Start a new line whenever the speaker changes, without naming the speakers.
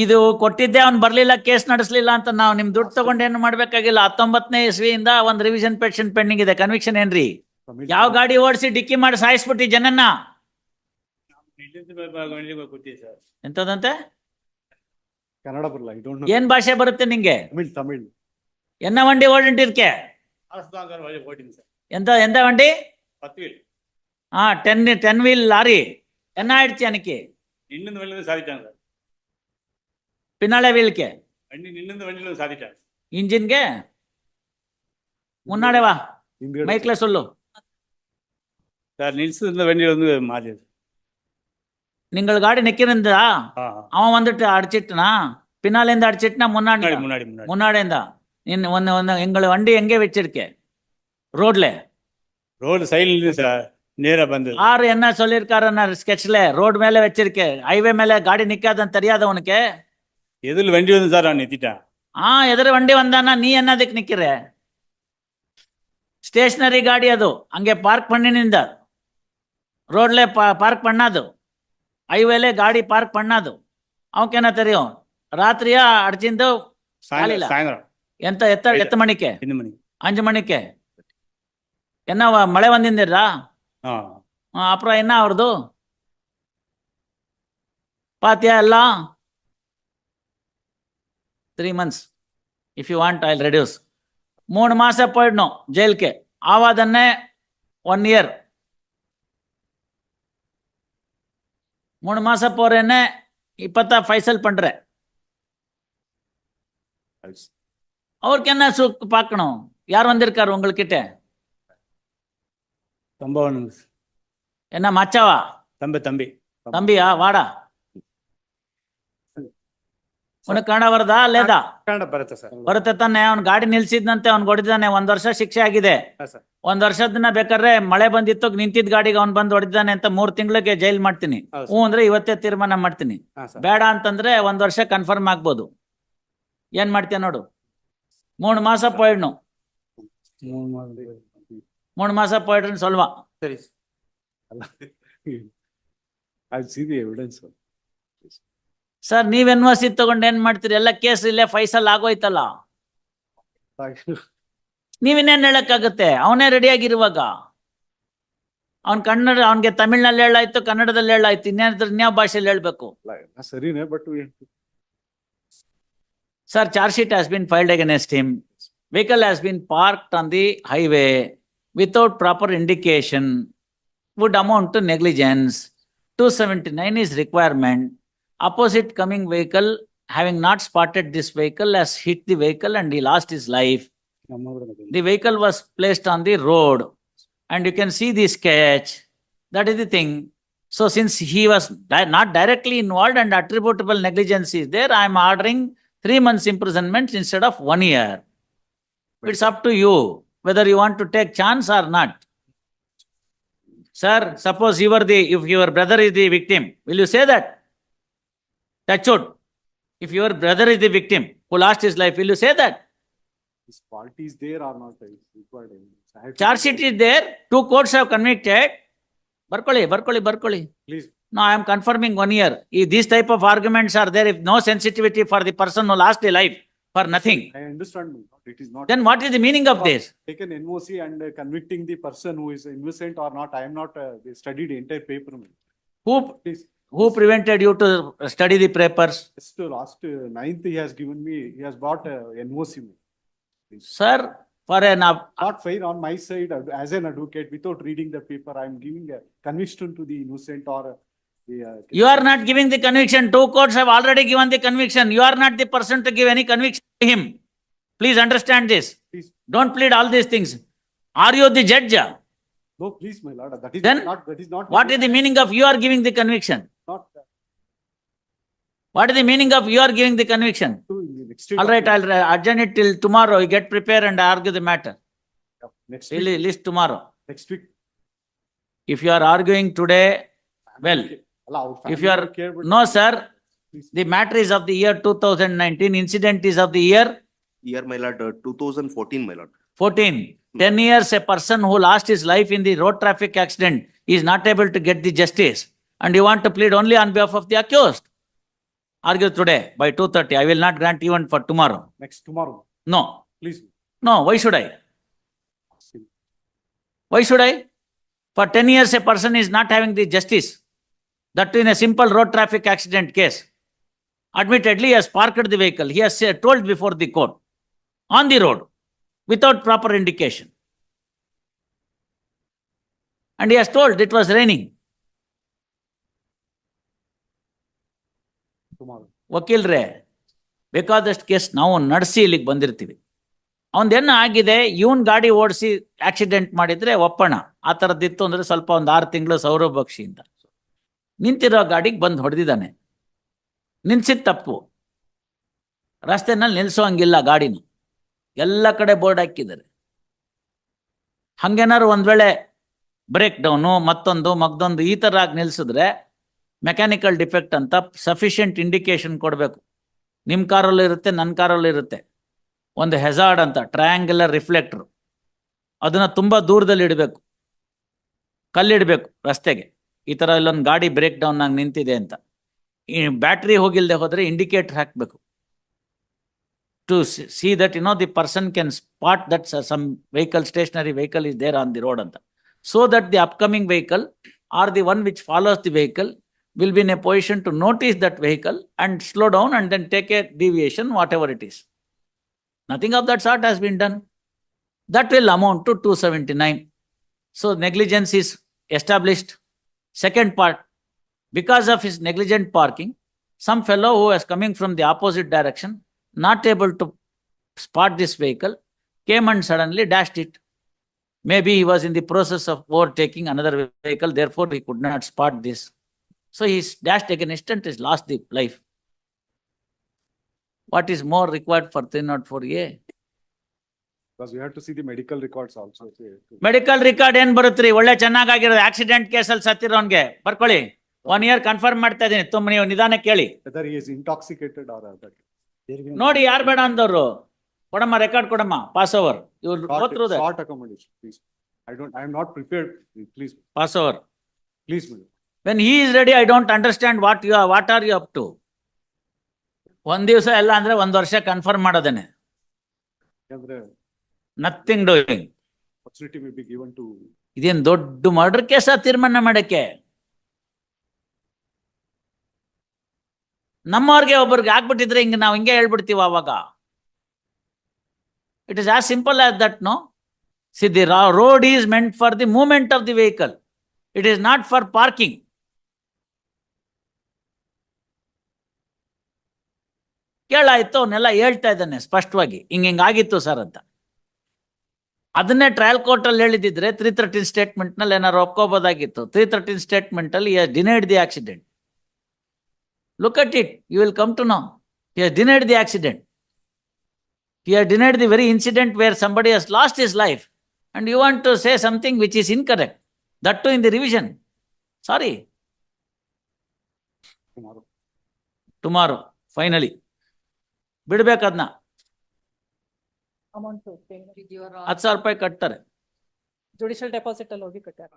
ಇದು ಕೊಟ್ಟಿದ್ದೆ ಅವ್ನು ಬರ್ಲಿಲ್ಲ, ಕೇಸ್ ನಡೆಸಲಿಲ್ಲ ಅಂತ ನಾವು ನಿಮ್ ದುಡ್ಡು ತಗೊಂಡು ಏನು ಮಾಡ್ಬೇಕಾಗಿಲ್ಲ. 19ನೇ ಇಸ್ವಿಯಿಂದ ಒಂದು ರಿವಿಷನ್ ಪೆಟಿಷನ್ ಪೆಂಡಿಂಗ್ ಇದೆ. ಕನ್ವಿಕ್ಷನ್ ಏನ್ರಿ? ಯಾವ ಗಾಡಿ ಓಡಿಸಿ ಡಿಕ್ಕಿ ಮಾಡಿ ಸಾಯಿಸ್ಬಿಟ್ಟಿ ಜನನ್ನ? ಎಂತದಂತೆ?
ಕನ್ನಡ ಬರಲ್ಲ,
ಏನ್ ಭಾಷೆ ಬರುತ್ತೆ ನಿಂಗೆ?
ತಮಿಳ್.
ಎನ್ನ ವಂಡಿ ಓಡಿಟ್ಟಿರ್ಕೆ? ಎಂತ ವಂಡಿ? 10 wheel ಲಾರಿ என்ன ஆயிடுச்சு அன்னைக்கு? பின்னாலே வீலுக்கு இன்ஜின்ಗೆ முன்னாடி வா, மைக்ல சொல்லு.
சார் நில்சு வண்டி வந்து மாறி
நீங்கள் காடி நிக்கிறதா? அவன் வந்துட்டு அடிச்சிட்டனா? பின்னாலேந்து அடிச்சிட்டனா முன்னாடி? முன்னாடி எங்கள் வண்டி எங்கே வச்சிருக்கே? ரோட்ல
சைடுல சார் நேரா வந்து
யாரு என்ன சொல்லிருக்காரு ஸ்கெட்ச்ல? ரோட் மேல வச்சிருக்கே, ஹைவே மேல காடி நிக்காதன்னு தெரியாத உனக்கு?
எதில் வண்டி வந்து சார் நான் நிறுத்திட்டேன்.
எதிர வண்டி வந்தானா நீ என்னதுக்கு நிக்கிற? ஸ்டேஷனரி காடி அது, அங்கே பார்க் பண்ணினிந்த ரோட்ல பார்க் பண்ணாது, ஹைவேல காடி பார்க் பண்ணாது. அவனுக்கு என்ன தெரியும்? ராத்திரியா அடிச்சிந்து
சாயந்தரம்
எத்த மணிக்கு? 5 மணிக்கு. என்ன மழை வந்திருந்தா? அப்புறம் என்ன ஆகுறது? பாத்தியா எல்லாம்? 3 months. If you want, I'll reduce. 3 மாசம் போயிடணும் ஜெயிலுக்கு. ஆவாதன்னே 1 year. 3 மாசம் போறேன்னு இப்பதான் ஃபைசல் பண்ற. அவருக்கு என்ன சுக் பார்க்கணும்? யார் வந்திருக்காரு உங்ககிட்ட? என்ன மச்சாவா? தம்பியா? வாடா. ಉನಗೆ ಕನ್ನಡ ಬರದಾ ಲೇದಾ?
ಕನ್ನಡ ಬರುತ್ತೆ ಸರ್.
ಬರುತ್ತೆ ತಾನೆ. ಅವ್ನು ಗಾಡಿ ನಿಲ್ಸಿದ್ನಂತೆ, ಅವ್ನು ಹೊಡೆದಿದ್ದಾನೆ. 1 ವರ್ಷ ಶಿಕ್ಷೆ ಆಗಿದೆ. 1 ವರ್ಷದನ್ನ ಬೇಕಾದ್ರೆ ಮಳೆ ಬಂದಿತ್ತು, ನಿಂತಿದ್ ಗಾಡಿಗೆ ಅವ್ನು ಬಂದು ಹೊಡೆದಿದ್ದಾನೆ ಅಂತ 3 ತಿಂಗಳಿಗೆ ಜೈಲ್ ಮಾಡ್ತೀನಿ. ಹ್ಞೂ ಅಂದ್ರೆ ಇವತ್ತೇ ತೀರ್ಮಾನ ಮಾಡ್ತೀನಿ. ಬೇಡ ಅಂತಂದ್ರೆ 1 ವರ್ಷ ಕನ್ಫರ್ಮ್ ಆಗ್ಬೋದು. ಏನ್ ಮಾಡ್ತೀಯ ನೋಡು. 3 மாச போயிடணும். 3 மாச போயிடுன்னு சொல்வா.
ಸರಿ. I'll see the evidence sir.
Sir ನೀವ್ NOC ತಗೊಂಡು ಏನ್ ಮಾಡ್ತೀರಿ? ಎಲ್ಲ ಕೇಸ್ ಇಲ್ಲೇ ಫೈಸಲ್ ಆಗೋಯ್ತಲ್ಲ. ನೀವಿನ್ನೇನ್ ಹೇಳಕ್ಕಾಗತ್ತೆ? ಅವನೇ ರೆಡಿ ಆಗಿರುವಾಗ. ಅವ್ನ್ ಕನ್ನಡ, ಅವ್ನ್ಗೆ ತಮಿಳ್ನಲ್ಲಿ ಹೇಳಾಯ್ತು, ಕನ್ನಡದಲ್ಲಿ ಹೇಳಾಯ್ತು, ಇನ್ಯಾವ ಭಾಷೆಯಲ್ಲಿ ಹೇಳ್ಬೇಕು?
ಸರಿನೇ, but
Sir, charge sheet has been filed against him. Vehicle has been parked on the highway without proper indication, would amount to negligence. 279 is requirement. Opposite coming vehicle, having not spotted this vehicle, has hit the vehicle and he lost his life. The vehicle was placed on the road and you can see the sketch. That is the thing. So since he was not directly involved and attributable negligence is there, I am ordering 3 months imprisonment instead of 1 year. It's up to you whether you want to take chance or not. Sir, suppose if your brother is the victim, will you say that? Touch wood. If your brother is the victim who lost his life, will you say that?
His fault is there or not?
Charge sheet is there. 2 courts have convicted. Barkoli.
Please.
No, I am confirming 1 year. If these type of arguments are there, if no sensitivity for the person who lost a life for nothing.
I understand. It is not.
Then what is the meaning of this?
Taken NOC and convicting the person who is innocent or not. I am not studied the entire paper.
Who prevented you to study the papers?
Just last 9th he has given me, he has bought NOC.
Sir, for an
not fair on my side as an advocate without reading the paper. I am giving a conviction to the innocent or the.
You are not giving the conviction. 2 courts have already given the conviction. You are not the person to give any conviction to him. Please understand this.
Please.
Don't plead all these things. Are you the judge?
No, please, my lord. That is
Then
not. That is not.
What is the meaning of you are giving the conviction?
Not.
What is the meaning of you are giving the conviction? All right, I'll adjourn it till tomorrow. You get prepared and argue the matter.
Next week.
List tomorrow.
Next week.
If you are arguing today, well, if you are, no sir, the matter is of the year 2019, incident is of the year?
Year, my lord, 2014, my lord.
14. 10 years a person who lost his life in the road traffic accident is not able to get the justice. And you want to plead only on behalf of the accused. Argue today by 2:30. I will not grant even for tomorrow.
Next tomorrow,
No,
please.
no, why should I? Why should I? For 10 years, a person is not having the justice. That in a simple road traffic accident case. Admittedly, he has parked the vehicle. He has told before the court on the road without proper indication. And he has told it was raining.
Tomorrow.
ವಕೀಲ್ರೆ, ಬೇಕಾದಷ್ಟು case ನಾವು ನಡೆಸಿ ಇಲ್ಲಿಗೆ ಬಂದಿರ್ತೀವಿ. ಅವನ್ದೇನು ಆಗಿದೆ, ಇವನ್ ಗಾಡಿ ಓಡಿಸಿ accident ಮಾಡಿದ್ರೆ ಒಪ್ಪಣ. ಆ ಥರದ್ದಿತ್ತು ಅಂದ್ರೆ ಸ್ವಲ್ಪ ಒಂದು 6 ತಿಂಗಳು ಸೌರವ್ ಬಕ್ಷಿಯಿಂದ ನಿಂತಿರೋ ಗಾಡಿಗೆ ಬಂದು ಹೊಡೆದಿದ್ದಾನೆ. ನಿಲ್ಸಿದ ತಪ್ಪು. ರಸ್ತೆನಲ್ಲಿ ನಿಲ್ಸೋ ಹಂಗಿಲ್ಲ ಗಾಡಿನ. ಎಲ್ಲ ಕಡೆ ಬೋರ್ಡ್ ಹಾಕಿದ್ದಾರೆ. ಹಂಗೇನಾದ್ರು ಒಂದ್ ವೇಳೆ ಬ್ರೇಕ್ ಡೌನು ಮಗ್ದೊಂದು ಈ ಥರ ಆಗಿ ನಿಲ್ಸಿದ್ರೆ ಮೆಕ್ಯಾನಿಕಲ್ ಡಿಫೆಕ್ಟ್ ಅಂತ ಸಫಿಷಿಯಂಟ್ ಇಂಡಿಕೇಶನ್ ಕೊಡಬೇಕು. ನಿಮ್ಮ ಕಾರಲ್ಲೂ ಇರುತ್ತೆ, ನನ್ನ ಕಾರಲ್ಲೂ ಇರುತ್ತೆ. ಒಂದು ಹೆಜಾರ್ಡ್ ಅಂತ ಟ್ರಯಾಂಗ್ಯುಲರ್ ರಿಫ್ಲೆಕ್ಟರ್, ಅದನ್ನ ತುಂಬಾ ದೂರದಲ್ಲಿ ಇಡಬೇಕು, ಕಲ್ಲಿಡಬೇಕು ರಸ್ತೆಗೆ. ಈ ಥರ ಇಲ್ಲೊಂದು ಗಾಡಿ ಬ್ರೇಕ್ ಡೌನ್ ಆಗಿ ನಿಂತಿದೆ ಅಂತ. ಈ ಬ್ಯಾಟ್ರಿ ಹೋಗಿಲ್ದೆ ಹೋದ್ರೆ ಇಂಡಿಕೇಟರ್ ಹಾಕಬೇಕು. To see that the person can spot that some vehicle, stationary vehicle is there on the road ಅಂತ. So that the upcoming vehicle or the one which follows the vehicle will be in a position to notice that vehicle and slow down and then take a deviation, whatever it is. Nothing of that sort has been done. That will amount to 279. So negligence is established. Second part, because of his negligent parking, some fellow who was coming from the opposite direction, not able to spot this vehicle, came and suddenly dashed it. Maybe he was in the process of overtaking another vehicle, therefore he could not spot this. So he dashed against and has lost the life. What is more required for 304A?
Because we have to see the medical records also.
Medical record ಏನ್ ಬರುತ್ತ್ರಿ? ಒಳ್ಳೆ ಚೆನ್ನಾಗಿರೋದು accident ಕೇಸಲ್ಲಿ ಸತ್ತಿರೋನ್ಗೆ ಬರ್ಕೊಳ್ಳಿ. 1 year confirm ಮಾಡ್ತಾ ಇದೀನಿ. ನೀವು ನಿಧಾನ ಕೇಳಿ.
Whether he is intoxicated or other.
ನೋಡಿ, ಯಾರು ಬೇಡ ಅಂದವ್ರು? ಕೊಡಮ್ಮ, ರೆಕಾರ್ಡ್ ಕೊಡಮ್ಮ. Pass over. You go through that.
Short accommodation, please. I am not prepared. Please,
Pass over.
please, madam.
When he is ready, I don't understand what are you up to? ಒಂದ್ ದಿವಸ ಎಲ್ಲ ಅಂದ್ರೆ 1 ವರ್ಷ confirm ಮಾಡೋದೇನೆ.
ಯಾಕಂದ್ರೆ
nothing doing.
opportunity may be given to.
ಇದೇನ್ ದೊಡ್ಡ murder ಕೇಸ ತೀರ್ಮಾನ ಮಾಡಕ್ಕೆ? ನಮ್ಮವ್ರಿಗೆ ಒಬ್ಬರಿಗೆ ಆಗ್ಬಿಟ್ಟಿದ್ರೆ ಹಿಂಗೆ ನಾವು ಹಿಂಗೆ ಹೇಳ್ಬಿಡ್ತೀವಿ ಅವಾಗ. It is as simple as that, no? See, the road is meant for the movement of the vehicle. It is not for parking. ಕೇಳಾಯ್ತು, ಅವನ್ನೆಲ್ಲ ಹೇಳ್ತಾ ಇದ್ದಾನೆ ಸ್ಪಷ್ಟವಾಗಿ, ಹಿಂಗಾಗಿತ್ತು ಸರ್ ಅಂತ. ಅದನ್ನೇ ಟ್ರಯಲ್ ಕೋರ್ಟ್ ಅಲ್ಲಿ ಹೇಳಿದಿದ್ರೆ 313 ಸ್ಟೇಟ್ಮೆಂಟ್ ನಲ್ಲಿ ಏನಾರು ಒಪ್ಕೋಬೋದಾಗಿತ್ತು. 313 ಸ್ಟೇಟ್ಮೆಂಟ್ ಅಲ್ಲಿ denied the accident. Look at it, you will come to know. He has denied the accident. He has denied the very incident where somebody has lost his life. And you want to say something which is incorrect. That too in the revision. Sorry. Tomorrow, finally. ಬಿಡ್ಬೇಕದ್ನ.
Amount
10,000 ರೂಪಾಯಿ ಕಟ್ತಾರೆ.
Judicial deposit ಅಲ್ಲಿ ಹೋಗಿ ಕಟ್ಟಾರ.